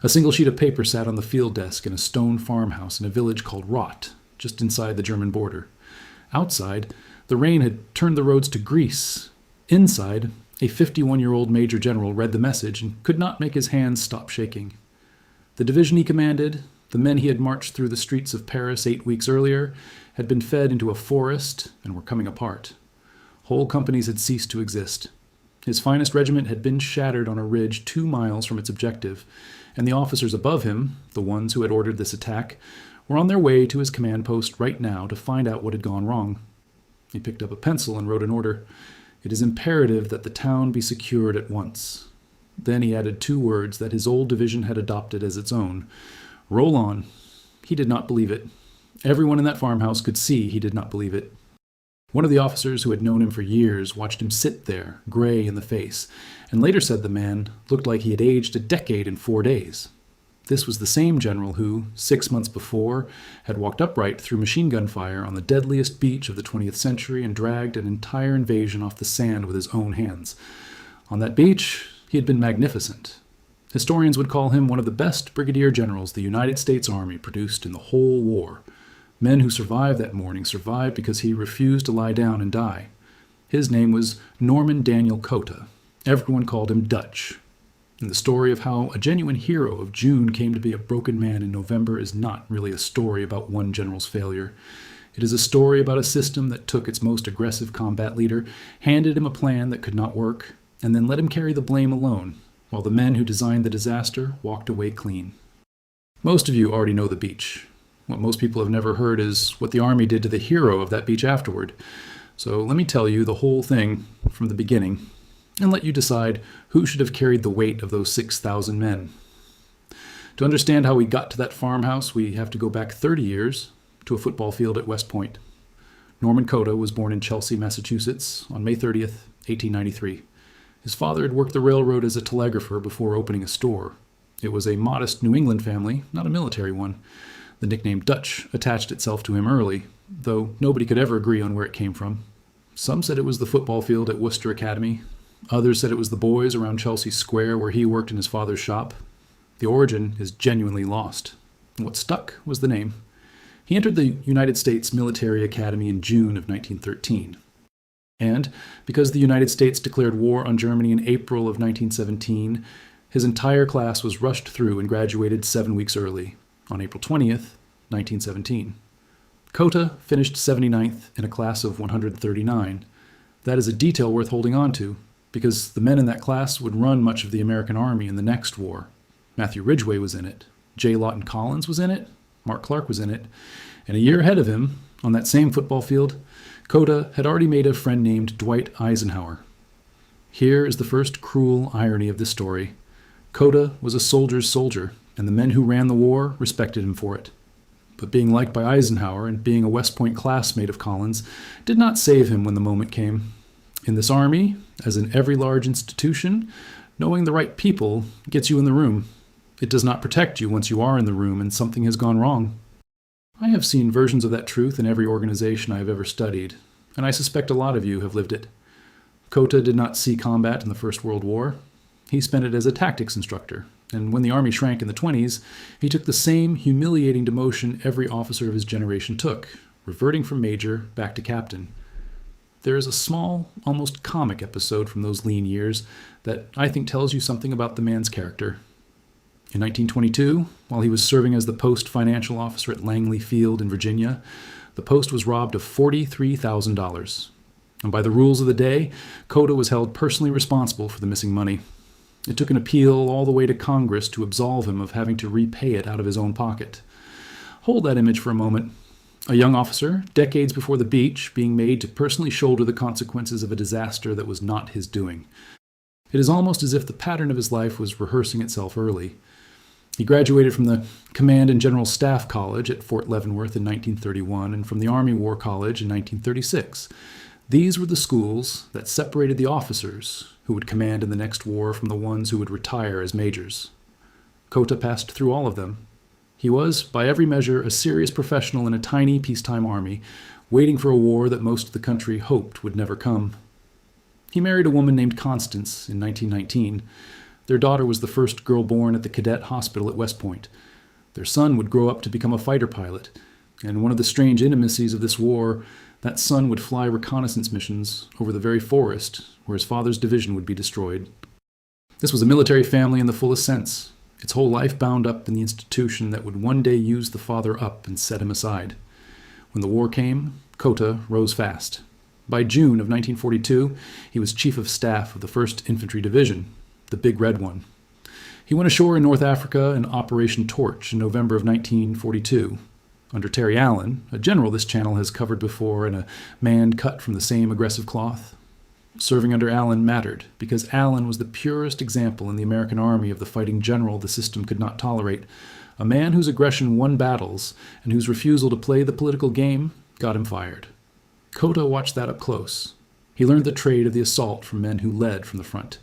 A single sheet of paper sat on the field desk in a stone farmhouse in a village called Rott, just inside the German border. Outside, the rain had turned the roads to grease. Inside, a 51-year-old major general read the message and could not make his hands stop shaking. The division he commanded, the men he had marched through the streets of Paris 8 weeks earlier, had been fed into a forest and were coming apart. Whole companies had ceased to exist. His finest regiment had been shattered on a ridge 2 miles from its objective, and the officers above him, the ones who had ordered this attack, were on their way to his command post right now to find out what had gone wrong. He picked up a pencil and wrote an order. It is imperative that the town be secured at once. Then he added 2 words that his old division had adopted as its own. Roll on. He did not believe it. Everyone in that farmhouse could see he did not believe it. One of the officers who had known him for years watched him sit there, gray in the face, and later said the man looked like he had aged a decade in 4 days. This was the same general who, 6 months before, had walked upright through machine gun fire on the deadliest beach of the 20th century and dragged an entire invasion off the sand with his own hands. On that beach, he had been magnificent. Historians would call him one of the best brigadier generals the United States Army produced in the whole war. Men who survived that morning survived because he refused to lie down and die. His name was Norman Daniel Cota. Everyone called him Dutch. And the story of how a genuine hero of June came to be a broken man in November is not really a story about one general's failure. It is a story about a system that took its most aggressive combat leader, handed him a plan that could not work, and then let him carry the blame alone, while the men who designed the disaster walked away clean. Most of you already know the beach. What most people have never heard is what the Army did to the hero of that beach afterward. So let me tell you the whole thing from the beginning, and let you decide who should have carried the weight of those 6,000 men. To understand how we got to that farmhouse, we have to go back 30 years to a football field at West Point. Norman Cota was born in Chelsea, Massachusetts on May 30th, 1893. His father had worked the railroad as a telegrapher before opening a store. It was a modest New England family, not a military one. The nickname Dutch attached itself to him early, though nobody could ever agree on where it came from. Some said it was the football field at Worcester Academy. Others said it was the boys around Chelsea Square where he worked in his father's shop. The origin is genuinely lost. What stuck was the name. He entered the United States Military Academy in June of 1913. And because the United States declared war on Germany in April of 1917, his entire class was rushed through and graduated 7 weeks early, on April 20th, 1917. Cota finished 79th in a class of 139. That is a detail worth holding on to, because the men in that class would run much of the American Army in the next war. Matthew Ridgway was in it, J. Lawton Collins was in it, Mark Clark was in it, and a year ahead of him, on that same football field, Cota had already made a friend named Dwight Eisenhower. Here is the first cruel irony of this story. Cota was a soldier's soldier, and the men who ran the war respected him for it. But being liked by Eisenhower and being a West Point classmate of Collins did not save him when the moment came. In this army, as in every large institution, knowing the right people gets you in the room. It does not protect you once you are in the room and something has gone wrong. I have seen versions of that truth in every organization I have ever studied, and I suspect a lot of you have lived it. Cota did not see combat in the First World War. He spent it as a tactics instructor, and when the Army shrank in the 20s, he took the same humiliating demotion every officer of his generation took, reverting from major back to captain. There is a small, almost comic episode from those lean years that I think tells you something about the man's character. In 1922, while he was serving as the post financial officer at Langley Field in Virginia, the post was robbed of $43,000. And by the rules of the day, Cota was held personally responsible for the missing money. It took an appeal all the way to Congress to absolve him of having to repay it out of his own pocket. Hold that image for a moment. A young officer, decades before the beach, being made to personally shoulder the consequences of a disaster that was not his doing. It is almost as if the pattern of his life was rehearsing itself early. He graduated from the Command and General Staff College at Fort Leavenworth in 1931 and from the Army War College in 1936. These were the schools that separated the officers who would command in the next war from the ones who would retire as majors. Cota passed through all of them. He was, by every measure, a serious professional in a tiny peacetime army, waiting for a war that most of the country hoped would never come. He married a woman named Constance in 1919. Their daughter was the first girl born at the cadet hospital at West Point. Their son would grow up to become a fighter pilot, and one of the strange intimacies of this war, that son would fly reconnaissance missions over the very forest where his father's division would be destroyed. This was a military family in the fullest sense, its whole life bound up in the institution that would one day use the father up and set him aside. When the war came, Cota rose fast. By June of 1942, he was chief of staff of the 1st Infantry Division, the big red one. He went ashore in North Africa in Operation Torch in November of 1942. Under Terry Allen, a general this channel has covered before and a man cut from the same aggressive cloth. Serving under Allen mattered, because Allen was the purest example in the American Army of the fighting general the system could not tolerate, a man whose aggression won battles and whose refusal to play the political game got him fired. Cota watched that up close. He learned the trade of the assault from men who led from the front.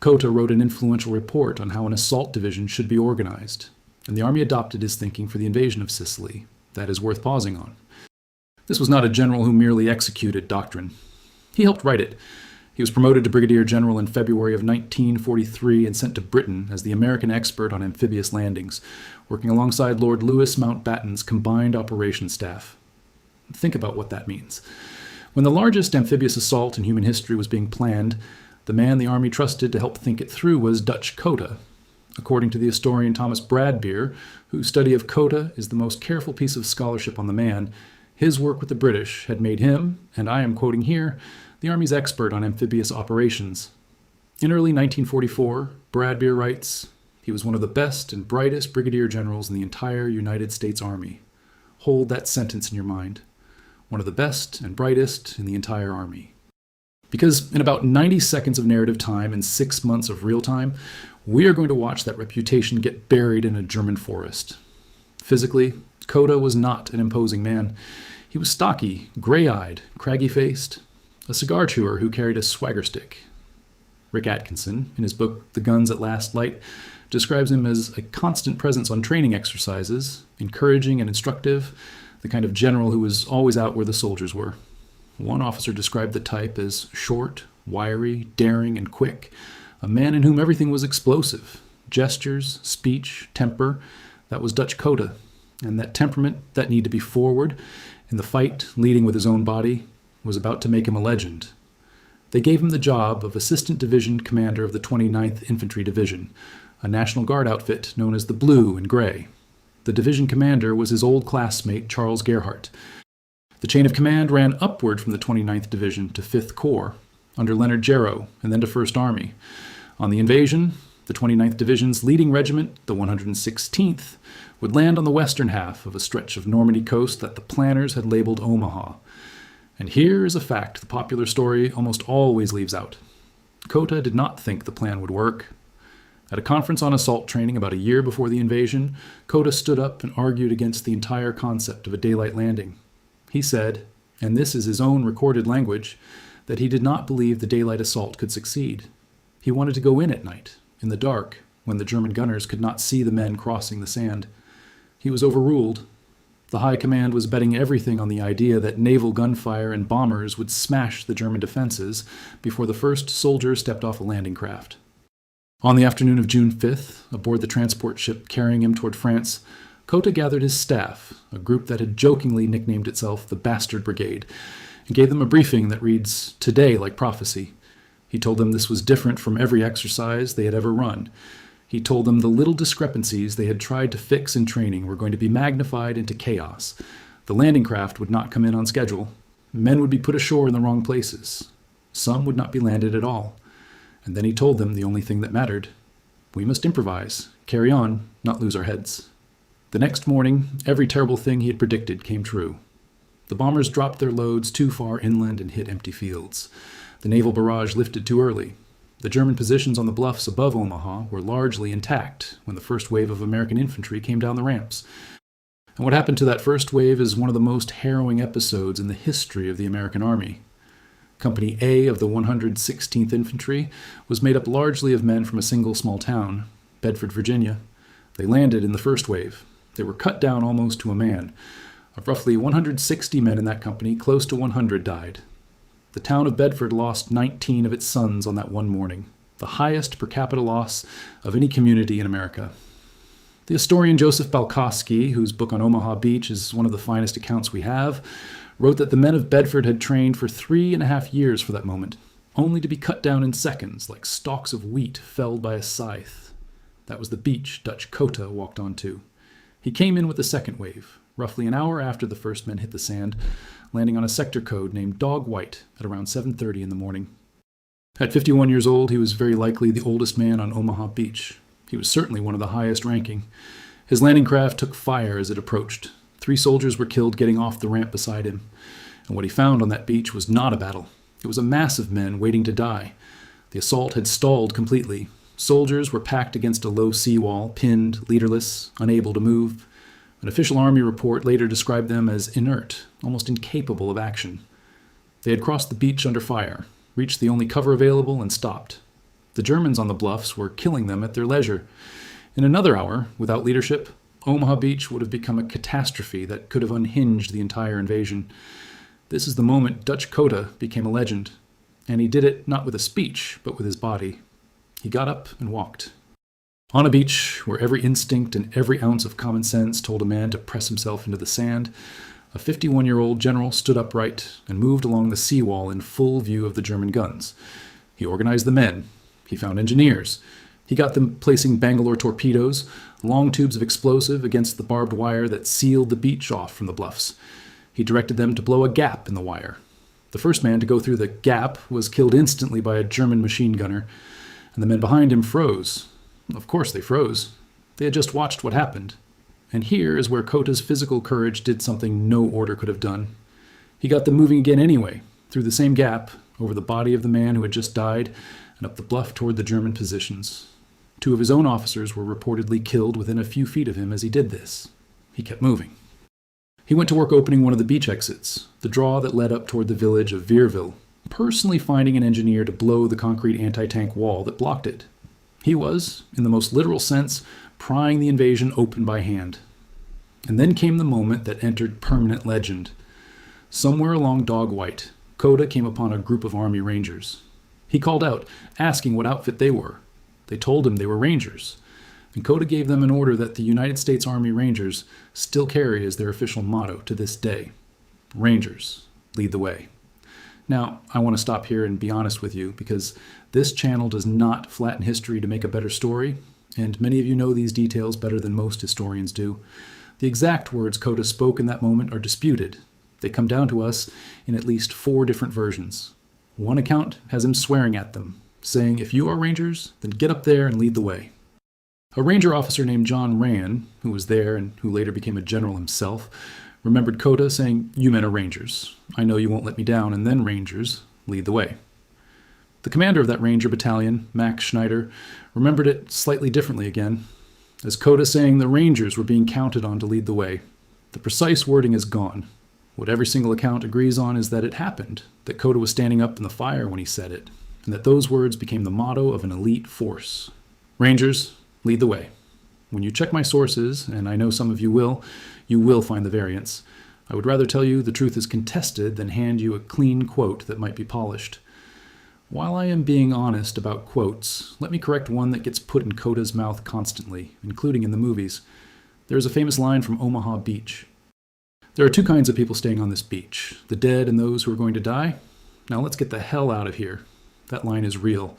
Cota wrote an influential report on how an assault division should be organized, and the Army adopted his thinking for the invasion of Sicily. That is worth pausing on. This was not a general who merely executed doctrine. He helped write it. He was promoted to Brigadier General in February of 1943 and sent to Britain as the American expert on amphibious landings, working alongside Lord Louis Mountbatten's combined operations staff. Think about what that means. When the largest amphibious assault in human history was being planned, the man the Army trusted to help think it through was Dutch Cota. According to the historian Thomas Bradbeer, whose study of Cota is the most careful piece of scholarship on the man, his work with the British had made him, and I am quoting here, the Army's expert on amphibious operations. In early 1944, Bradbeer writes, "He was one of the best and brightest brigadier generals in the entire United States Army." Hold that sentence in your mind. One of the best and brightest in the entire Army. Because in about 90 seconds of narrative time and 6 months of real time, we are going to watch that reputation get buried in a German forest. Physically, Cota was not an imposing man. He was stocky, gray-eyed, craggy-faced, a cigar chewer who carried a swagger stick. Rick Atkinson, in his book The Guns at Last Light, describes him as a constant presence on training exercises, encouraging and instructive, the kind of general who was always out where the soldiers were. One officer described the type as short, wiry, daring, and quick, a man in whom everything was explosive. Gestures, speech, temper, that was Dutch Cota. And that temperament, that need to be forward, in the fight, leading with his own body, was about to make him a legend. They gave him the job of Assistant Division Commander of the 29th Infantry Division, a National Guard outfit known as the Blue and Gray. The division commander was his old classmate, Charles Gerhardt. The chain of command ran upward from the 29th Division to 5th Corps, under Leonard Jarrow, and then to 1st Army. On the invasion, the 29th Division's leading regiment, the 116th, would land on the western half of a stretch of Normandy coast that the planners had labeled Omaha. And here is a fact the popular story almost always leaves out. Cota did not think the plan would work. At a conference on assault training about a year before the invasion, Cota stood up and argued against the entire concept of a daylight landing. He said, and this is his own recorded language, that he did not believe the daylight assault could succeed. He wanted to go in at night, in the dark, when the German gunners could not see the men crossing the sand. He was overruled. The High Command was betting everything on the idea that naval gunfire and bombers would smash the German defenses before the first soldier stepped off a landing craft. On the afternoon of June 5th, aboard the transport ship carrying him toward France, Cota gathered his staff, a group that had jokingly nicknamed itself the Bastard Brigade, and gave them a briefing that reads, "Today like prophecy." He told them this was different from every exercise they had ever run. He told them the little discrepancies they had tried to fix in training were going to be magnified into chaos. The landing craft would not come in on schedule. Men would be put ashore in the wrong places. Some would not be landed at all. And then he told them the only thing that mattered. We must improvise, carry on, not lose our heads. The next morning, every terrible thing he had predicted came true. The bombers dropped their loads too far inland and hit empty fields. The naval barrage lifted too early. The German positions on the bluffs above Omaha were largely intact when the first wave of American infantry came down the ramps. And what happened to that first wave is one of the most harrowing episodes in the history of the American Army. Company A of the 116th Infantry was made up largely of men from a single small town, Bedford, Virginia. They landed in the first wave. They were cut down almost to a man. Of roughly 160 men in that company, close to 100 died. The town of Bedford lost 19 of its sons on that one morning. the highest per capita loss of any community in America. The historian Joseph Balkowski, whose book on Omaha Beach is one of the finest accounts we have, wrote that the men of Bedford had trained for 3.5 years for that moment, only to be cut down in seconds like stalks of wheat felled by a scythe. That was the beach Dutch Cota walked onto. He came in with the second wave, roughly an hour after the first men hit the sand, landing on a sector code named Dog White at around 7:30 in the morning. At 51 years old, he was very likely the oldest man on Omaha Beach. He was certainly one of the highest ranking. His landing craft took fire as it approached. 3 soldiers were killed getting off the ramp beside him. And what he found on that beach was not a battle. It was a mass of men waiting to die. The assault had stalled completely. Soldiers were packed against a low seawall, pinned, leaderless, unable to move. An official army report later described them as inert, almost incapable of action. They had crossed the beach under fire, reached the only cover available, and stopped. The Germans on the bluffs were killing them at their leisure. In another hour, without leadership, Omaha Beach would have become a catastrophe that could have unhinged the entire invasion. This is the moment Dutch Cota became a legend, and he did it not with a speech, but with his body. He got up and walked. On a beach where every instinct and every ounce of common sense told a man to press himself into the sand, a 51-year-old general stood upright and moved along the seawall in full view of the German guns. He organized the men. He found engineers. He got them placing Bangalore torpedoes, long tubes of explosive against the barbed wire that sealed the beach off from the bluffs. He directed them to blow a gap in the wire. The first man to go through the gap was killed instantly by a German machine gunner, and the men behind him froze. Of course they froze. They had just watched what happened. And here is where Cota's physical courage did something no order could have done. He got them moving again anyway, through the same gap, over the body of the man who had just died, and up the bluff toward the German positions. 2 of his own officers were reportedly killed within a few feet of him as he did this. He kept moving. He went to work opening one of the beach exits, the draw that led up toward the village of Veerville, personally finding an engineer to blow the concrete anti-tank wall that blocked it. He was, in the most literal sense, prying the invasion open by hand. And then came the moment that entered permanent legend. Somewhere along Dog White, Cota came upon a group of Army Rangers. He called out, asking what outfit they were. They told him they were Rangers, and Cota gave them an order that the United States Army Rangers still carry as their official motto to this day. Rangers, lead the way. Now, I want to stop here and be honest with you, because this channel does not flatten history to make a better story, and many of you know these details better than most historians do. The exact words Cota spoke in that moment are disputed. They come down to us in at least 4 different versions. One account has him swearing at them, saying, "If you are Rangers, then get up there and lead the way." A Ranger officer named John Rann, who was there and who later became a general himself, remembered Cota saying, "You men are Rangers. I know you won't let me down, and then Rangers, lead the way." The commander of that Ranger battalion, Max Schneider, remembered it slightly differently again, as Cota saying the Rangers were being counted on to lead the way. The precise wording is gone. What every single account agrees on is that it happened, that Cota was standing up in the fire when he said it, and that those words became the motto of an elite force. Rangers, lead the way. When you check my sources, and I know some of you will find the variants. I would rather tell you the truth is contested than hand you a clean quote that might be polished. While I am being honest about quotes, let me correct one that gets put in Cota's mouth constantly, including in the movies. There is a famous line from Omaha Beach. "There are 2 kinds of people staying on this beach, the dead and those who are going to die. Now let's get the hell out of here." That line is real.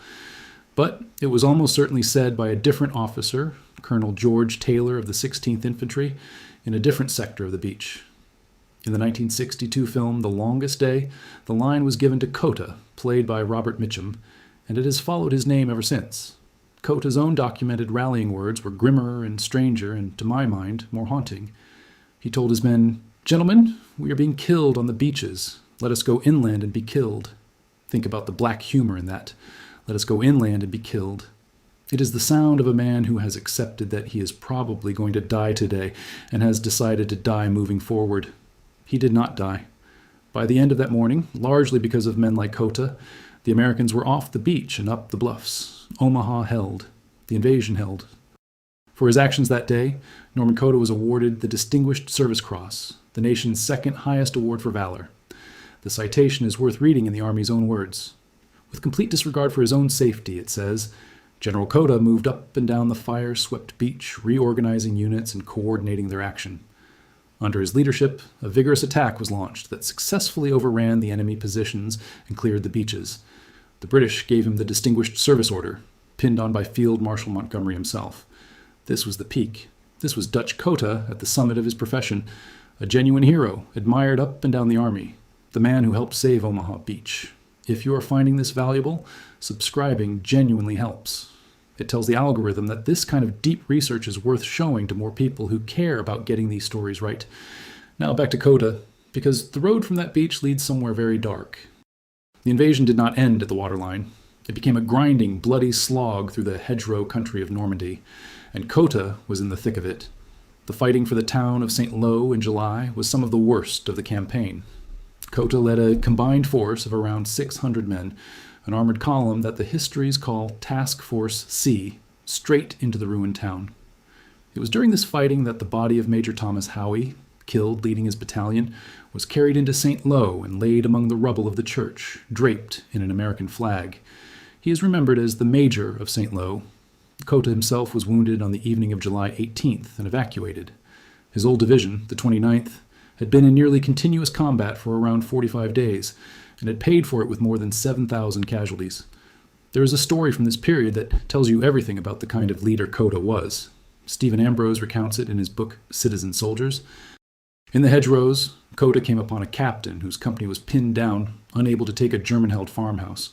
But it was almost certainly said by a different officer, Colonel George Taylor of the 16th Infantry, in a different sector of the beach. In the 1962 film The Longest Day, the line was given to Cota, played by Robert Mitchum, and it has followed his name ever since. Cota's own documented rallying words were grimmer and stranger and, to my mind, more haunting. He told his men, "Gentlemen, we are being killed on the beaches. Let us go inland and be killed." Think about the black humor in that. Let us go inland and be killed. It is the sound of a man who has accepted that he is probably going to die today and has decided to die moving forward. He did not die. By the end of that morning, largely because of men like Cota, the Americans were off the beach and up the bluffs. Omaha held. The invasion held. For his actions that day, Norman Cota was awarded the Distinguished Service Cross, the nation's 2nd highest award for valor. The citation is worth reading in the Army's own words. With complete disregard for his own safety, it says, General Cota moved up and down the fire-swept beach, reorganizing units and coordinating their action. Under his leadership, a vigorous attack was launched that successfully overran the enemy positions and cleared the beaches. The British gave him the Distinguished Service Order, pinned on by Field Marshal Montgomery himself. This was the peak. This was Dutch Cota at the summit of his profession, a genuine hero, admired up and down the army, the man who helped save Omaha Beach. If you are finding this valuable, subscribing genuinely helps. It tells the algorithm that this kind of deep research is worth showing to more people who care about getting these stories right. Now back to Cota, because the road from that beach leads somewhere very dark. The invasion did not end at the waterline. It became a grinding, bloody slog through the hedgerow country of Normandy, and Cota was in the thick of it. The fighting for the town of St. Lo in July was some of the worst of the campaign. Cota led a combined force of around 600 men, an armored column that the histories call Task Force C, straight into the ruined town. It was during this fighting that the body of Major Thomas Howe, killed leading his battalion, was carried into St. Lo and laid among the rubble of the church, draped in an American flag. He is remembered as the Major of St. Lo. Cota himself was wounded on the evening of July 18th and evacuated. His old division, the 29th, had been in nearly continuous combat for around 45 days, and had paid for it with more than 7,000 casualties. There is a story from this period that tells you everything about the kind of leader Cota was. Stephen Ambrose recounts it in his book Citizen Soldiers. In the hedgerows, Cota came upon a captain whose company was pinned down, unable to take a German-held farmhouse.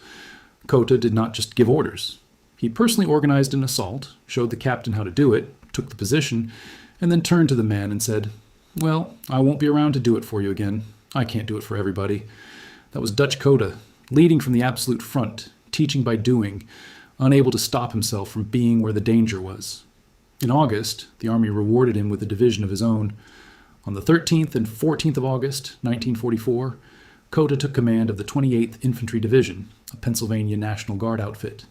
Cota did not just give orders. He personally organized an assault, showed the captain how to do it, took the position, and then turned to the man and said, "Well, I won't be around to do it for you again. I can't do it for everybody." That was Dutch Cota, leading from the absolute front, teaching by doing, unable to stop himself from being where the danger was. In August, the Army rewarded him with a division of his own. On the 13th and 14th of August, 1944, Cota took command of the 28th Infantry Division, a Pennsylvania National Guard outfit.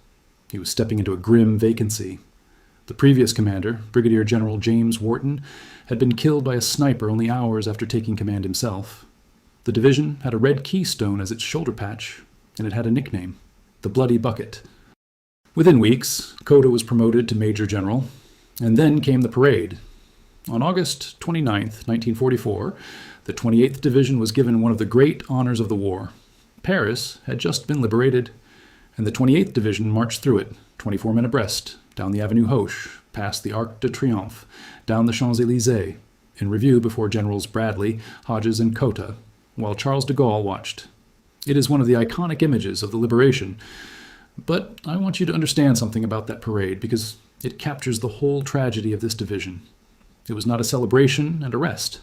He was stepping into a grim vacancy. The previous commander, Brigadier General James Huertgen, had been killed by a sniper only hours after taking command himself. The division had a red keystone as its shoulder patch, and it had a nickname, the Bloody Bucket. Within weeks, Cota was promoted to Major General, and then came the parade. On August 29th, 1944, the 28th Division was given one of the great honors of the war. Paris had just been liberated, and the 28th Division marched through it, 24 men abreast, down the Avenue Hoche, past the Arc de Triomphe, down the Champs-Élysées, in review before Generals Bradley, Hodges, and Cota, while Charles de Gaulle watched. It is one of the iconic images of the liberation, but I want you to understand something about that parade because it captures the whole tragedy of this division. It was not a celebration and a rest.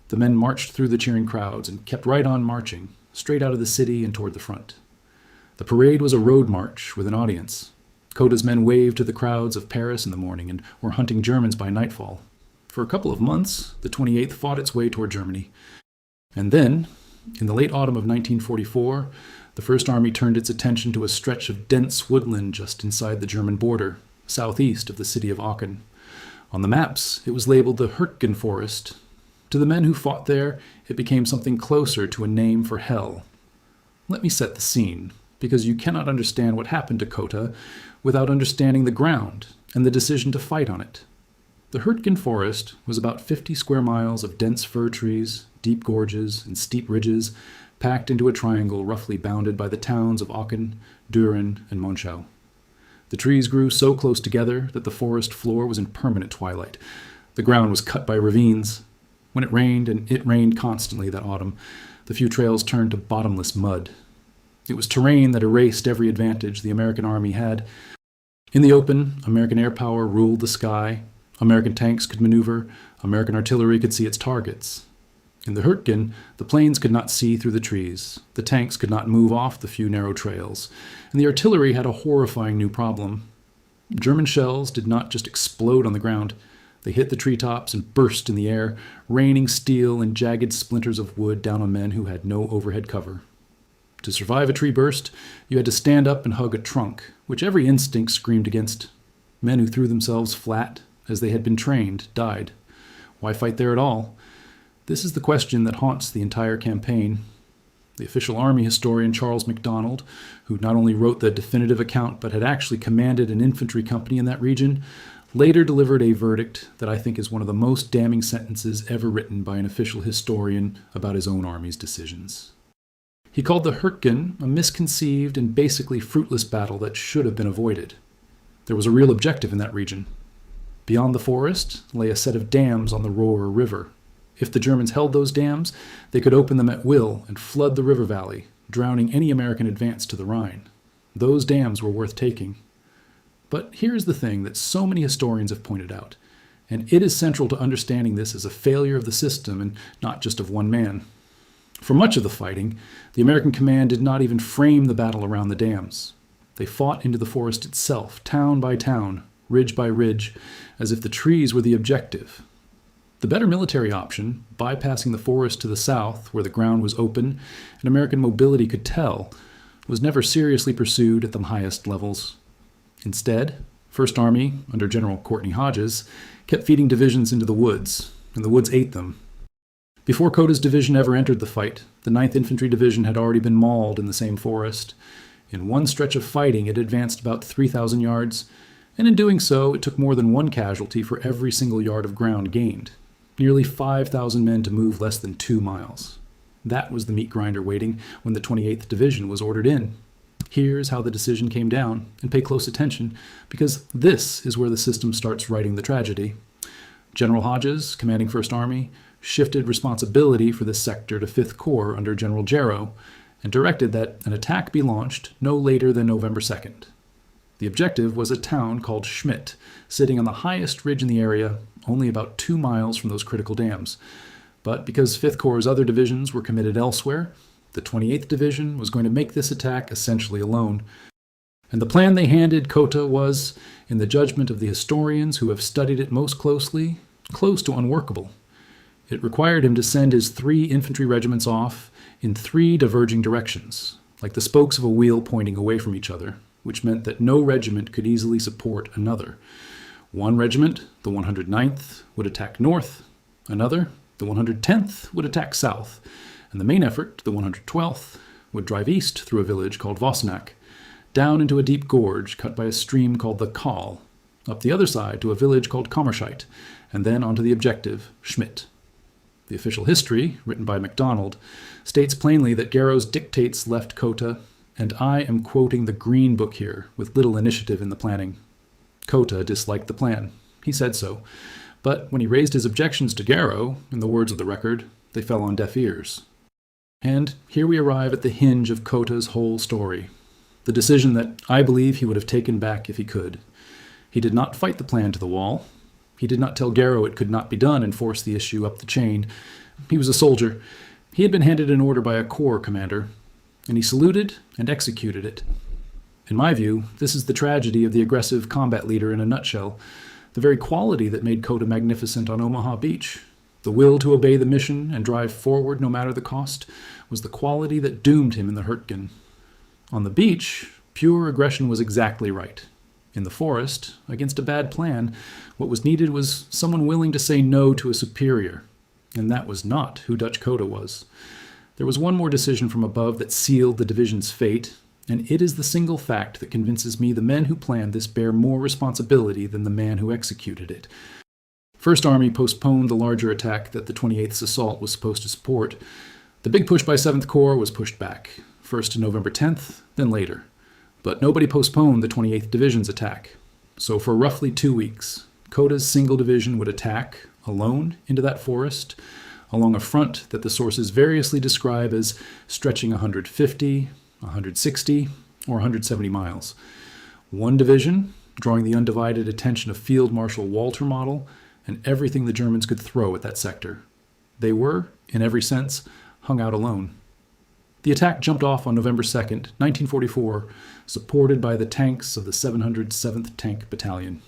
The men marched through the cheering crowds and kept right on marching, straight out of the city and toward the front. The parade was a road march with an audience. Cota's men waved to the crowds of Paris in the morning and were hunting Germans by nightfall. For a couple of months, the 28th fought its way toward Germany. And then, in the late autumn of 1944, the First Army turned its attention to a stretch of dense woodland just inside the German border, southeast of the city of Aachen. On the maps, it was labeled the Hürtgen Forest. To the men who fought there, it became something closer to a name for hell. Let me set the scene, because you cannot understand what happened to Cota without understanding the ground and the decision to fight on it. The Hürtgen Forest was about 50 square miles of dense fir trees, deep gorges, and steep ridges, packed into a triangle roughly bounded by the towns of Aachen, Düren, and Monschau. The trees grew so close together that the forest floor was in permanent twilight. The ground was cut by ravines. When it rained, and it rained constantly that autumn, the few trails turned to bottomless mud. It was terrain that erased every advantage the American Army had. In the open, American air power ruled the sky. American tanks could maneuver. American artillery could see its targets. In the Hürtgen, the planes could not see through the trees. The tanks could not move off the few narrow trails. And the artillery had a horrifying new problem. German shells did not just explode on the ground. They hit the treetops and burst in the air, raining steel and jagged splinters of wood down on men who had no overhead cover. To survive a tree burst, you had to stand up and hug a trunk, which every instinct screamed against. Men who threw themselves flat, as they had been trained, died. Why fight there at all? This is the question that haunts the entire campaign. The official Army historian Charles MacDonald, who not only wrote the definitive account but had actually commanded an infantry company in that region, later delivered a verdict that I think is one of the most damning sentences ever written by an official historian about his own army's decisions. He called the Hürtgen a misconceived and basically fruitless battle that should have been avoided. There was a real objective in that region. Beyond the forest lay a set of dams on the Rohr River. If the Germans held those dams, they could open them at will and flood the river valley, drowning any American advance to the Rhine. Those dams were worth taking. But here's the thing that so many historians have pointed out, and it is central to understanding this as a failure of the system and not just of one man. For much of the fighting, the American command did not even frame the battle around the dams. They fought into the forest itself, town by town, ridge by ridge, as if the trees were the objective. The better military option, bypassing the forest to the south, where the ground was open and American mobility could tell, was never seriously pursued at the highest levels. Instead, First Army, under General Courtney Hodges, kept feeding divisions into the woods, and the woods ate them. Before Cota's division ever entered the fight, the 9th Infantry Division had already been mauled in the same forest. In one stretch of fighting, it advanced about 3,000 yards, and in doing so, it took more than one casualty for every single yard of ground gained. Nearly 5,000 men to move less than 2 miles. That was the meat grinder waiting when the 28th Division was ordered in. Here's how the decision came down, and pay close attention, because this is where the system starts writing the tragedy. General Hodges, commanding First Army, shifted responsibility for this sector to 5th Corps under General Jarrow, and directed that an attack be launched no later than November 2nd. The objective was a town called Schmidt, sitting on the highest ridge in the area, only about 2 miles from those critical dams. But because 5th Corps' other divisions were committed elsewhere, the 28th Division was going to make this attack essentially alone. And the plan they handed Cota was, in the judgment of the historians who have studied it most closely, close to unworkable. It required him to send his 3 infantry regiments off in 3 diverging directions, like the spokes of a wheel pointing away from each other, which meant that no regiment could easily support another. One regiment, the 109th, would attack north, another, the 110th, would attack south, and the main effort, the 112th, would drive east through a village called Vosnack, down into a deep gorge cut by a stream called the Kahl, up the other side to a village called Kammerscheid, and then onto the objective, Schmidt. The official history, written by MacDonald, states plainly that Garrow's dictates left Cota, and I am quoting the Green Book here, with little initiative in the planning. Cota disliked the plan. He said so. But when he raised his objections to Garrow, in the words of the record, they fell on deaf ears. And here we arrive at the hinge of Cota's whole story, the decision that I believe he would have taken back if he could. He did not fight the plan to the wall. He did not tell Garrow it could not be done and force the issue up the chain. He was a soldier. He had been handed an order by a corps commander, and he saluted and executed it. In my view, this is the tragedy of the aggressive combat leader in a nutshell, the very quality that made Cota magnificent on Omaha Beach. The will to obey the mission and drive forward no matter the cost was the quality that doomed him in the Hürtgen. On the beach, pure aggression was exactly right. In the forest, against a bad plan, what was needed was someone willing to say no to a superior, and that was not who Dutch Cota was. There was one more decision from above that sealed the division's fate, and it is the single fact that convinces me the men who planned this bear more responsibility than the man who executed it. First Army postponed the larger attack that the 28th Assault was supposed to support. The big push by 7th Corps was pushed back, first to November 10th, then later. But nobody postponed the 28th Division's attack. So for roughly 2 weeks, Cota's single division would attack, alone, into that forest, along a front that the sources variously describe as stretching 150, 160, or 170 miles. One division, drawing the undivided attention of Field Marshal Walter Model, and everything the Germans could throw at that sector. They were, in every sense, hung out alone. The attack jumped off on November 2nd, 1944, supported by the tanks of the 707th Tank Battalion.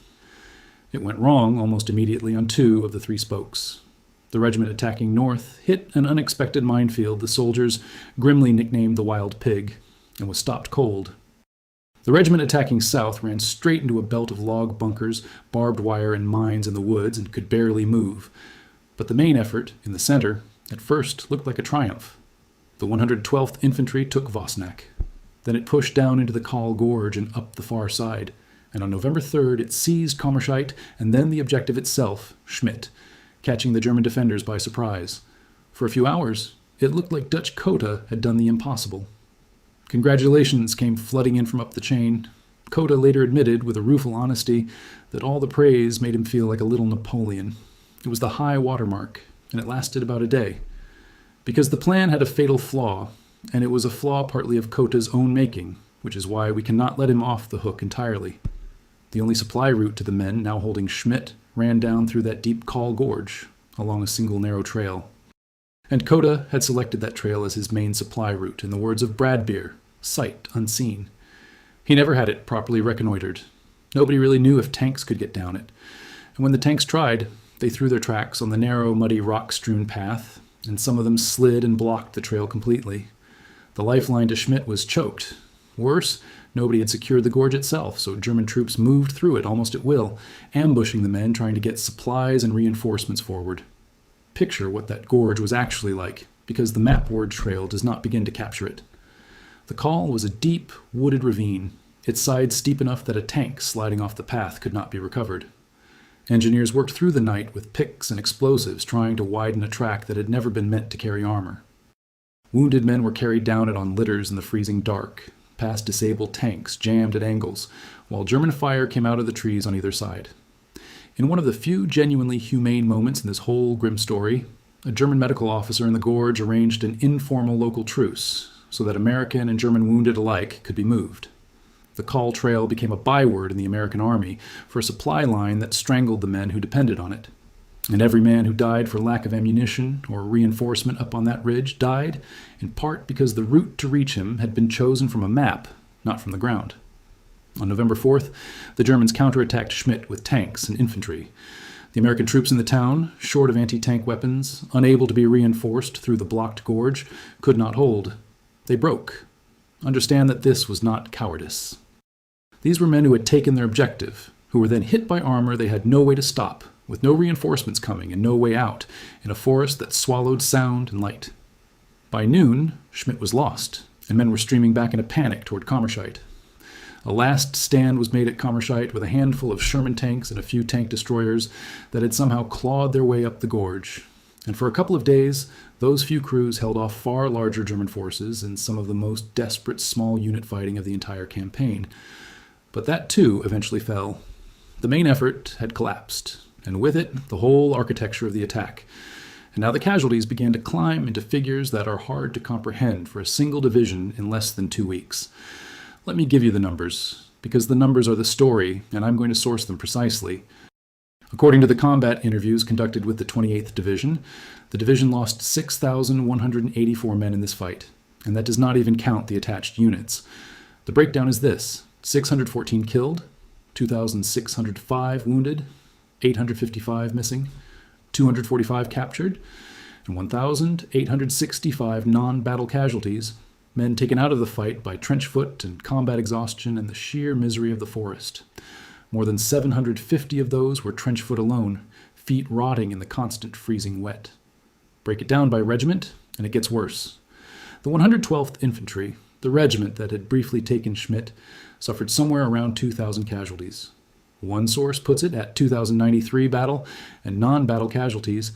It went wrong almost immediately on 2 of the 3 spokes. The regiment attacking north hit an unexpected minefield the soldiers grimly nicknamed the Wild Pig, and was stopped cold. The regiment attacking south ran straight into a belt of log bunkers, barbed wire, and mines in the woods and could barely move. But the main effort, in the center, at first looked like a triumph. The 112th Infantry took Vosnack. Then it pushed down into the Kahl Gorge and up the far side, and on November 3rd it seized Kammerscheit and then the objective itself, Schmidt, catching the German defenders by surprise. For a few hours, it looked like Dutch Cota had done the impossible. Congratulations came flooding in from up the chain. Cota later admitted, with a rueful honesty, that all the praise made him feel like a little Napoleon. It was the high water mark, and it lasted about a day. Because the plan had a fatal flaw, and it was a flaw partly of Cota's own making, which is why we cannot let him off the hook entirely. The only supply route to the men now holding Schmidt ran down through that deep Kahl Gorge, along a single narrow trail. And Cota had selected that trail as his main supply route, in the words of Bradbeer, sight unseen. He never had it properly reconnoitered. Nobody really knew if tanks could get down it. And when the tanks tried, they threw their tracks on the narrow, muddy, rock-strewn path, and some of them slid and blocked the trail completely. The lifeline to Schmidt was choked. Worse, nobody had secured the gorge itself, so German troops moved through it almost at will, ambushing the men trying to get supplies and reinforcements forward. Picture what that gorge was actually like, because the mapboard trail does not begin to capture it. The Kahl was a deep, wooded ravine, its sides steep enough that a tank sliding off the path could not be recovered. Engineers worked through the night with picks and explosives, trying to widen a track that had never been meant to carry armor. Wounded men were carried down it on litters in the freezing dark, past disabled tanks jammed at angles, while German fire came out of the trees on either side. In one of the few genuinely humane moments in this whole grim story, a German medical officer in the gorge arranged an informal local truce so that American and German wounded alike could be moved. The Kahl Trail became a byword in the American Army for a supply line that strangled the men who depended on it. And every man who died for lack of ammunition or reinforcement up on that ridge died in part because the route to reach him had been chosen from a map, not from the ground. On November 4th, the Germans counterattacked Schmidt with tanks and infantry. The American troops in the town, short of anti-tank weapons, unable to be reinforced through the blocked gorge, could not hold. They broke. Understand that this was not cowardice. These were men who had taken their objective, who were then hit by armor they had no way to stop, with no reinforcements coming and no way out, in a forest that swallowed sound and light. By noon, Schmidt was lost, and men were streaming back in a panic toward Kammerscheit. A last stand was made at Kammerscheit with a handful of Sherman tanks and a few tank destroyers that had somehow clawed their way up the gorge. And for a couple of days, those few crews held off far larger German forces and some of the most desperate small unit fighting of the entire campaign. But that too eventually fell. The main effort had collapsed, and with it, the whole architecture of the attack. And now the casualties began to climb into figures that are hard to comprehend for a single division in less than 2 weeks. Let me give you the numbers, because the numbers are the story, and I'm going to source them precisely. According to the combat interviews conducted with the 28th Division, the division lost 6,184 men in this fight, and that does not even count the attached units. The breakdown is this: 614 killed, 2,605 wounded, 855 missing, 245 captured, and 1,865 non-battle casualties, men taken out of the fight by trench foot and combat exhaustion and the sheer misery of the forest. More than 750 of those were trench foot alone, feet rotting in the constant freezing wet. Break it down by regiment, and it gets worse. The 112th Infantry, the regiment that had briefly taken Schmidt, suffered somewhere around 2,000 casualties. One source puts it at 2,093 battle and non-battle casualties,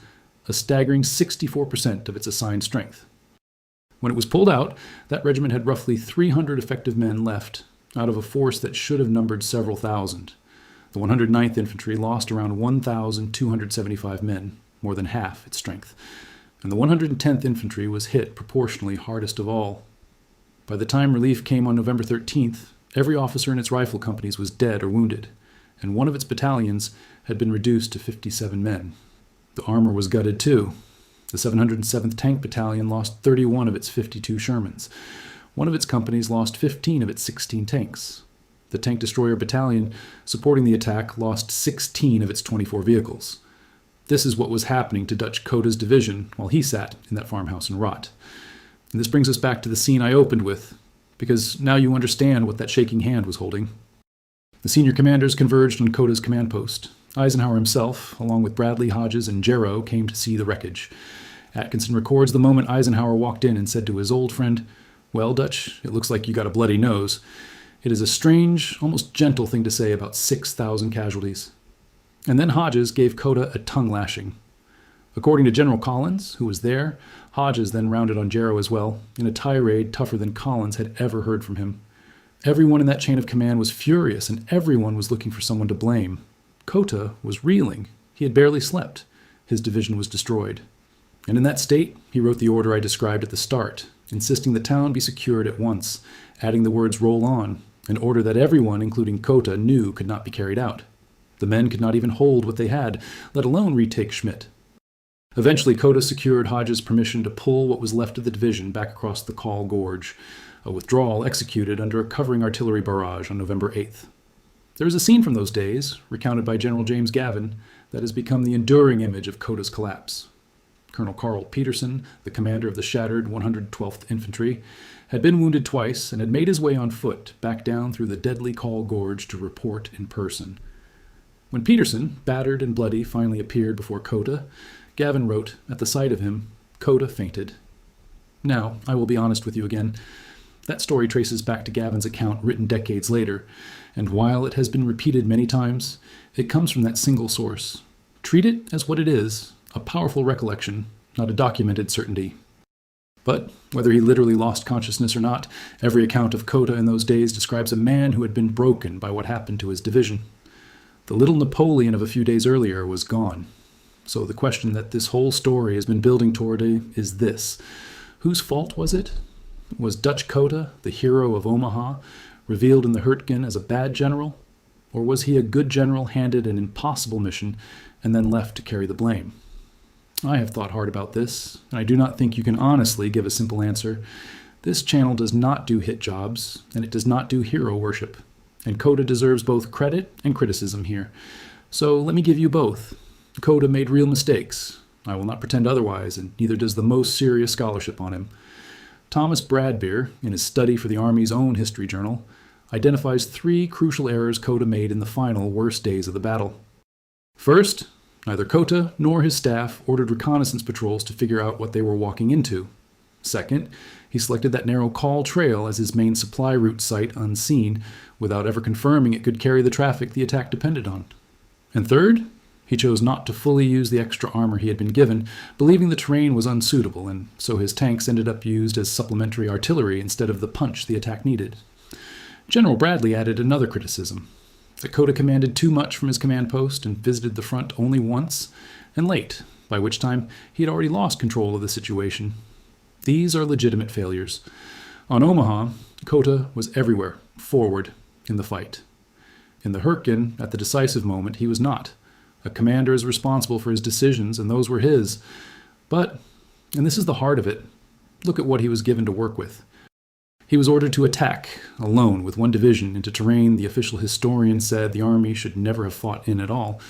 a staggering 64% of its assigned strength. When it was pulled out, that regiment had roughly 300 effective men left, out of a force that should have numbered several thousand. The 109th Infantry lost around 1,275 men, more than half its strength, and the 110th Infantry was hit proportionally hardest of all. By the time relief came on November 13th, every officer in its rifle companies was dead or wounded, and one of its battalions had been reduced to 57 men. The armor was gutted too. The 707th Tank Battalion lost 31 of its 52 Shermans. One of its companies lost 15 of its 16 tanks. The Tank Destroyer Battalion supporting the attack lost 16 of its 24 vehicles. This is what was happening to Dutch Cota's division while he sat in that farmhouse in Rot. And this brings us back to the scene I opened with, because now you understand what that shaking hand was holding. The senior commanders converged on Cota's command post. Eisenhower himself, along with Bradley, Hodges, and Jarrow, came to see the wreckage. Atkinson records the moment Eisenhower walked in and said to his old friend, "Well, Dutch, it looks like you got a bloody nose." It is a strange, almost gentle thing to say about 6,000 casualties. And then Hodges gave Cota a tongue lashing. According to General Collins, who was there, Hodges then rounded on Jarrow as well, in a tirade tougher than Collins had ever heard from him. Everyone in that chain of command was furious, and everyone was looking for someone to blame. Cota was reeling. He had barely slept. His division was destroyed. And in that state, he wrote the order I described at the start, insisting the town be secured at once, adding the words "roll on," an order that everyone, including Cota, knew could not be carried out. The men could not even hold what they had, let alone retake Schmidt. Eventually, Cota secured Hodges' permission to pull what was left of the division back across the Call Gorge, a withdrawal executed under a covering artillery barrage on November 8th. There is a scene from those days, recounted by General James Gavin, that has become the enduring image of Cota's collapse. Colonel Carl Peterson, the commander of the shattered 112th Infantry, had been wounded twice and had made his way on foot back down through the deadly Call Gorge to report in person. When Peterson, battered and bloody, finally appeared before Cota, Gavin wrote, at the sight of him, "Cota fainted." Now, I will be honest with you again. That story traces back to Gavin's account written decades later, and while it has been repeated many times, it comes from that single source. Treat it as what it is, a powerful recollection, not a documented certainty. But whether he literally lost consciousness or not, every account of Cota in those days describes a man who had been broken by what happened to his division. The little Napoleon of a few days earlier was gone. So the question that this whole story has been building toward is this: whose fault was it? Was Dutch Cota, the hero of Omaha, revealed in the Hürtgen as a bad general? Or was he a good general handed an impossible mission and then left to carry the blame? I have thought hard about this, and I do not think you can honestly give a simple answer. This channel does not do hit jobs, and it does not do hero worship. And Cota deserves both credit and criticism here. So let me give you both. Cota made real mistakes. I will not pretend otherwise, and neither does the most serious scholarship on him. Thomas Bradbeer, in his study for the Army's own history journal, identifies 3 crucial errors Cota made in the final worst days of the battle. First, neither Cota nor his staff ordered reconnaissance patrols to figure out what they were walking into. Second, he selected that narrow Call Trail as his main supply route site unseen, without ever confirming it could carry the traffic the attack depended on. And third, he chose not to fully use the extra armor he had been given, believing the terrain was unsuitable, and so his tanks ended up used as supplementary artillery instead of the punch the attack needed. General Bradley added another criticism: that Cota commanded too much from his command post and visited the front only once, and late, by which time he had already lost control of the situation. These are legitimate failures. On Omaha, Cota was everywhere, forward, in the fight. In the Hürtgen, at the decisive moment, he was not. A commander is responsible for his decisions, and those were his. But, and this is the heart of it, look at what he was given to work with. He was ordered to attack, alone, with one division, into terrain the official historian said the Army should never have fought in at all.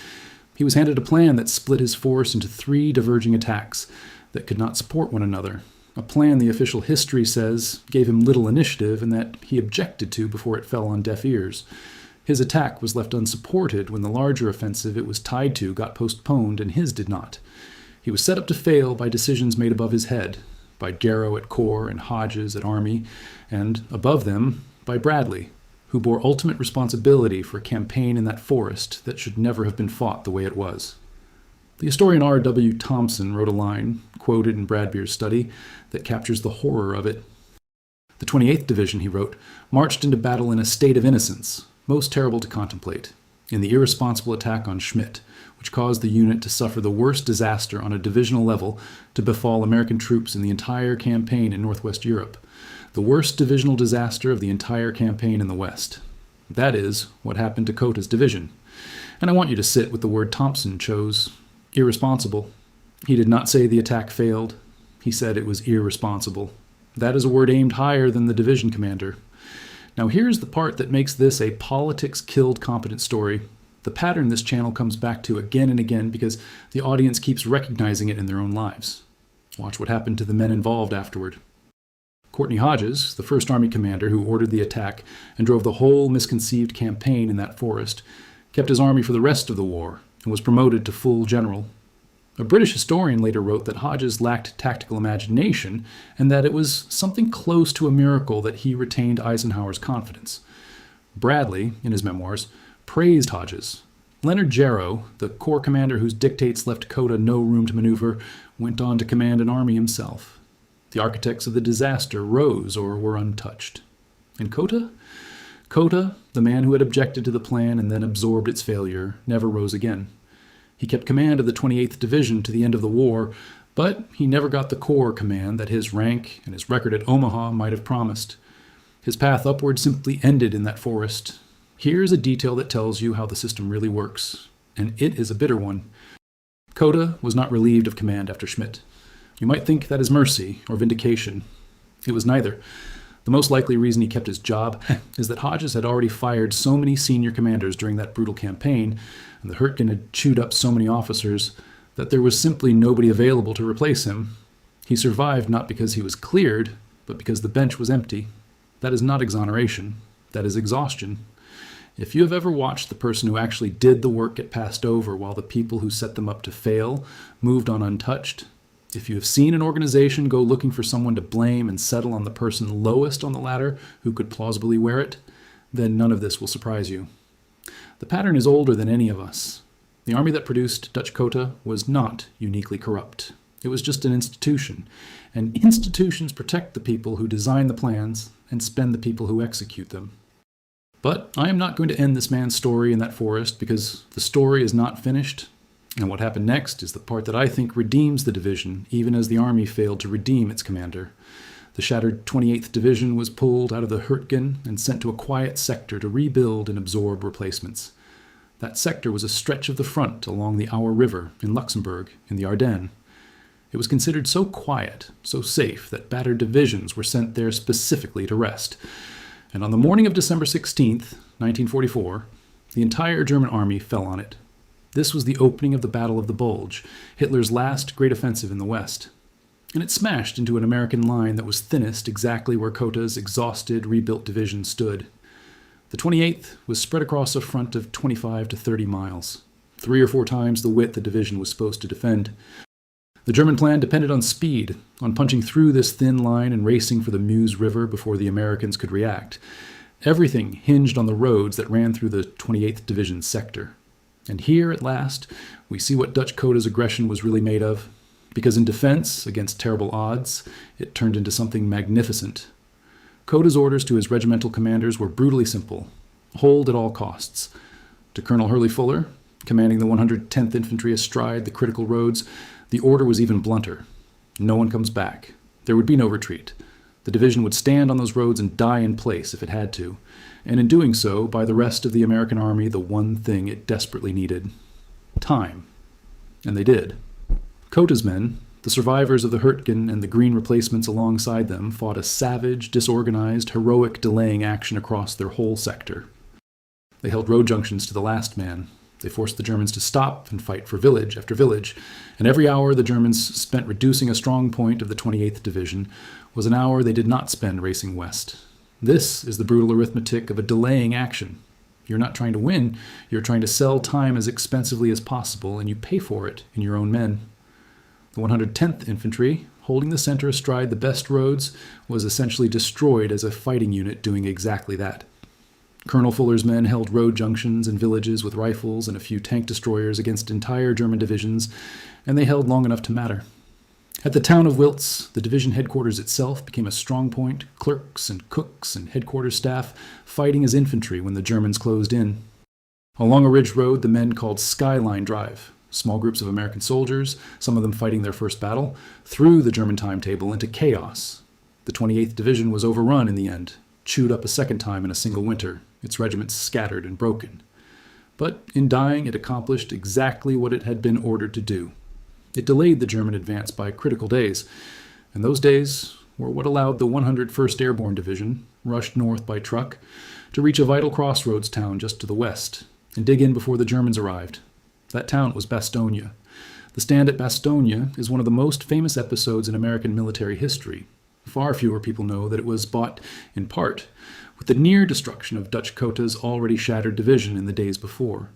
He was handed a plan that split his force into 3 diverging attacks that could not support one another. A plan the official history says gave him little initiative and that he objected to before it fell on deaf ears. His attack was left unsupported when the larger offensive it was tied to got postponed and his did not. He was set up to fail by decisions made above his head, by Jarrow at Corps and Hodges at Army, and, above them, by Bradley, who bore ultimate responsibility for a campaign in that forest that should never have been fought the way it was. The historian R.W. Thompson wrote a line, quoted in Bradbeer's study, that captures the horror of it. The 28th Division, he wrote, marched into battle in a state of innocence, most terrible to contemplate, in the irresponsible attack on Schmidt, which caused the unit to suffer the worst disaster on a divisional level to befall American troops in the entire campaign in Northwest Europe, the worst divisional disaster of the entire campaign in the West. That is what happened to Cota's division. And I want you to sit with the word Thompson chose, irresponsible. He did not say the attack failed. He said it was irresponsible. That is a word aimed higher than the division commander. Now here's the part that makes this a politics-killed competent story. The pattern this channel comes back to again and again because the audience keeps recognizing it in their own lives. Watch what happened to the men involved afterward. Courtney Hodges, the First Army commander who ordered the attack and drove the whole misconceived campaign in that forest, kept his army for the rest of the war and was promoted to full general. A British historian later wrote that Hodges lacked tactical imagination and that it was something close to a miracle that he retained Eisenhower's confidence. Bradley, in his memoirs, praised Hodges. Leonard Jarrow, the corps commander whose dictates left Cota no room to maneuver, went on to command an army himself. The architects of the disaster rose or were untouched. And Cota? Cota, the man who had objected to the plan and then absorbed its failure, never rose again. He kept command of the 28th Division to the end of the war, but he never got the corps command that his rank and his record at Omaha might have promised. His path upward simply ended in that forest. Here's a detail that tells you how the system really works, and it is a bitter one. Cota was not relieved of command after Schmidt. You might think that is mercy or vindication. It was neither. The most likely reason he kept his job is that Hodges had already fired so many senior commanders during that brutal campaign, and the Huertgen had chewed up so many officers, that there was simply nobody available to replace him. He survived not because he was cleared, but because the bench was empty. That is not exoneration. That is exhaustion. If you have ever watched the person who actually did the work get passed over while the people who set them up to fail moved on untouched, if you have seen an organization go looking for someone to blame and settle on the person lowest on the ladder who could plausibly wear it, then none of this will surprise you. The pattern is older than any of us. The army that produced Dutch Cota was not uniquely corrupt. It was just an institution, and institutions protect the people who design the plans and spend the people who execute them. But I am not going to end this man's story in that forest because the story is not finished. And what happened next is the part that I think redeems the division, even as the army failed to redeem its commander. The shattered 28th Division was pulled out of the Hürtgen and sent to a quiet sector to rebuild and absorb replacements. That sector was a stretch of the front along the Our River in Luxembourg, in the Ardennes. It was considered so quiet, so safe, that battered divisions were sent there specifically to rest. And on the morning of December 16th, 1944, the entire German army fell on it. This was the opening of the Battle of the Bulge, Hitler's last great offensive in the West. And it smashed into an American line that was thinnest exactly where Cota's exhausted, rebuilt division stood. The 28th was spread across a front of 25 to 30 miles, 3 or 4 times the width the division was supposed to defend. The German plan depended on speed, on punching through this thin line and racing for the Meuse River before the Americans could react. Everything hinged on the roads that ran through the 28th Division sector. And here, at last, we see what Dutch Cota's aggression was really made of, because in defense, against terrible odds, it turned into something magnificent. Cota's orders to his regimental commanders were brutally simple: hold at all costs. To Colonel Hurley Fuller, commanding the 110th Infantry astride the critical roads, the order was even blunter. No one comes back. There would be no retreat. The division would stand on those roads and die in place if it had to, and in doing so, buy the rest of the American army the one thing it desperately needed: time. And they did. Cota's men, the survivors of the Huertgen and the green replacements alongside them, fought a savage, disorganized, heroic delaying action across their whole sector. They held road junctions to the last man. They forced the Germans to stop and fight for village after village, and every hour the Germans spent reducing a strong point of the 28th Division was an hour they did not spend racing west. This is the brutal arithmetic of a delaying action. You're not trying to win, you're trying to sell time as expensively as possible, and you pay for it in your own men. The 110th Infantry, holding the center astride the best roads, was essentially destroyed as a fighting unit doing exactly that. Colonel Fuller's men held road junctions and villages with rifles and a few tank destroyers against entire German divisions, and they held long enough to matter. At the town of Wiltz, the division headquarters itself became a strong point, clerks and cooks and headquarters staff fighting as infantry when the Germans closed in. Along a ridge road the men called Skyline Drive, small groups of American soldiers, some of them fighting their first battle, threw the German timetable into chaos. The 28th Division was overrun in the end, chewed up a second time in a single winter, its regiments scattered and broken. But in dying, it accomplished exactly what it had been ordered to do. It delayed the German advance by critical days, and those days were what allowed the 101st Airborne Division, rushed north by truck, to reach a vital crossroads town just to the west, and dig in before the Germans arrived. That town was Bastogne. The stand at Bastogne is one of the most famous episodes in American military history. Far fewer people know that it was bought, in part, with the near destruction of Dutch Cota's already shattered division in the days before.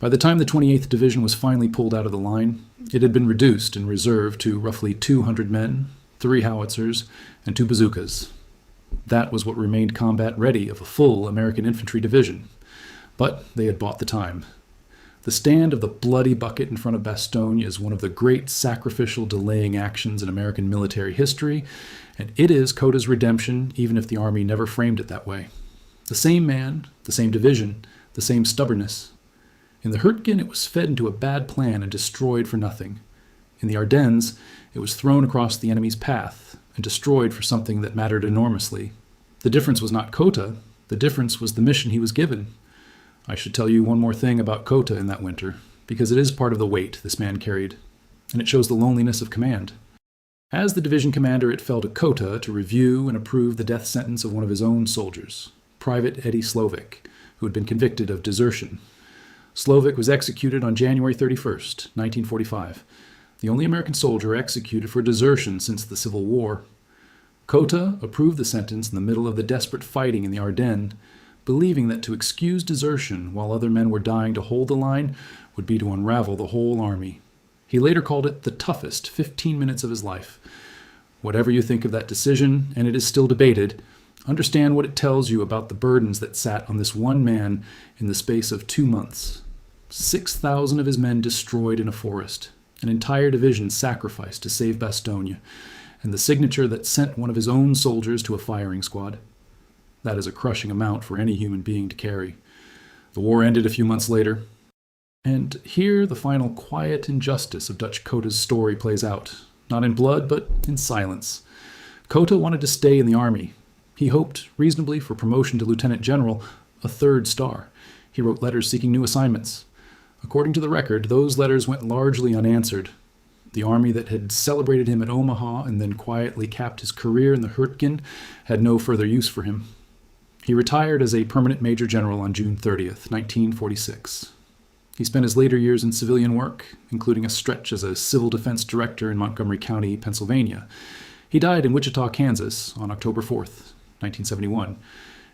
By the time the 28th Division was finally pulled out of the line, it had been reduced in reserve to roughly 200 men, 3 howitzers, and 2 bazookas. That was what remained combat ready of a full American infantry division. But they had bought the time. The stand of the bloody bucket in front of Bastogne is one of the great sacrificial delaying actions in American military history, and it is Cota's redemption, even if the Army never framed it that way. The same man, the same division, the same stubbornness. In the Huertgen, it was fed into a bad plan and destroyed for nothing. In the Ardennes, it was thrown across the enemy's path and destroyed for something that mattered enormously. The difference was not Cota, the difference was the mission he was given. I should tell you one more thing about Cota in that winter, because it is part of the weight this man carried, and it shows the loneliness of command. As the division commander, it fell to Cota to review and approve the death sentence of one of his own soldiers, Private Eddie Slovik, who had been convicted of desertion. Slovik was executed on January 31st, 1945, the only American soldier executed for desertion since the Civil War. Cota approved the sentence in the middle of the desperate fighting in the Ardennes, believing that to excuse desertion while other men were dying to hold the line would be to unravel the whole army. He later called it the toughest 15 minutes of his life. Whatever you think of that decision, and it is still debated, understand what it tells you about the burdens that sat on this one man in the space of 2 months. 6,000 of his men destroyed in a forest, an entire division sacrificed to save Bastogne, and the signature that sent one of his own soldiers to a firing squad. That is a crushing amount for any human being to carry. The war ended a few months later. And here the final quiet injustice of Dutch Cota's story plays out, not in blood, but in silence. Cota wanted to stay in the army. He hoped, reasonably, for promotion to lieutenant general, a 3rd star. He wrote letters seeking new assignments. According to the record, those letters went largely unanswered. The army that had celebrated him at Omaha and then quietly capped his career in the Huertgen had no further use for him. He retired as a permanent major general on June 30th, 1946. He spent his later years in civilian work, including a stretch as a civil defense director in Montgomery County, Pennsylvania. He died in Wichita, Kansas on October 4th, 1971,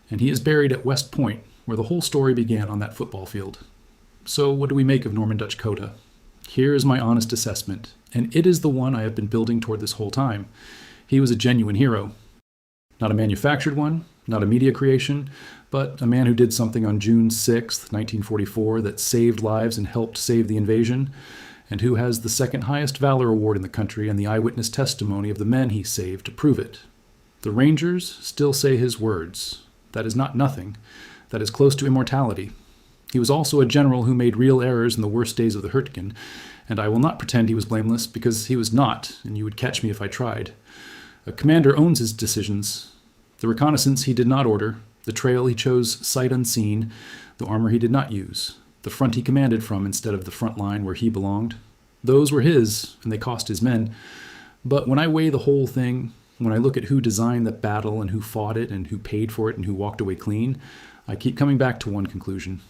and he is buried at West Point, where the whole story began on that football field. So what do we make of Norman Dutch Cota? Here is my honest assessment, and it is the one I have been building toward this whole time. He was a genuine hero. Not a manufactured one, not a media creation, but a man who did something on June 6, 1944 that saved lives and helped save the invasion, and who has the 2nd highest valor award in the country and the eyewitness testimony of the men he saved to prove it. The Rangers still say his words. That is not nothing. That is close to immortality. He was also a general who made real errors in the worst days of the Huertgen, and I will not pretend he was blameless, because he was not, and you would catch me if I tried. A commander owns his decisions. The reconnaissance he did not order, the trail he chose sight unseen, the armor he did not use, the front he commanded from instead of the front line where he belonged. Those were his, and they cost his men. But when I weigh the whole thing, when I look at who designed the battle and who fought it and who paid for it and who walked away clean, I keep coming back to one conclusion.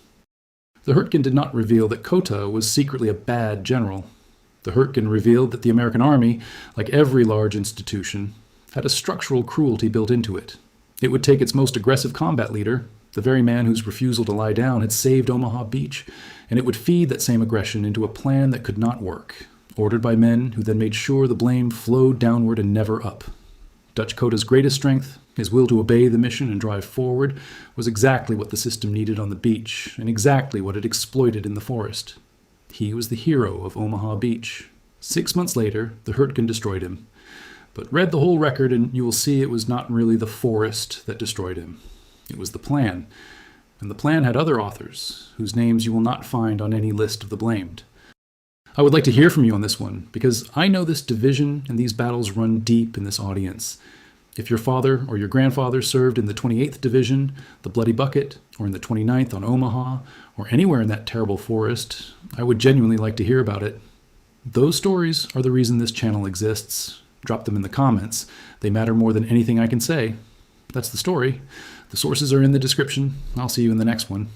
The Huertgen did not reveal that Cota was secretly a bad general. The Huertgen revealed that the American army, like every large institution, had a structural cruelty built into it. It would take its most aggressive combat leader, the very man whose refusal to lie down had saved Omaha Beach, and it would feed that same aggression into a plan that could not work, ordered by men who then made sure the blame flowed downward and never up. Dutch Cota's greatest strength, his will to obey the mission and drive forward, was exactly what the system needed on the beach, and exactly what it exploited in the forest. He was the hero of Omaha Beach. 6 months later, the Huertgen destroyed him. But read the whole record and you will see it was not really the forest that destroyed him. It was the plan. And the plan had other authors, whose names you will not find on any list of the blamed. I would like to hear from you on this one, because I know this division and these battles run deep in this audience. If your father or your grandfather served in the 28th Division, the Bloody Bucket, or in the 29th on Omaha, or anywhere in that terrible forest, I would genuinely like to hear about it. Those stories are the reason this channel exists. Drop them in the comments. They matter more than anything I can say. That's the story. The sources are in the description. I'll see you in the next one.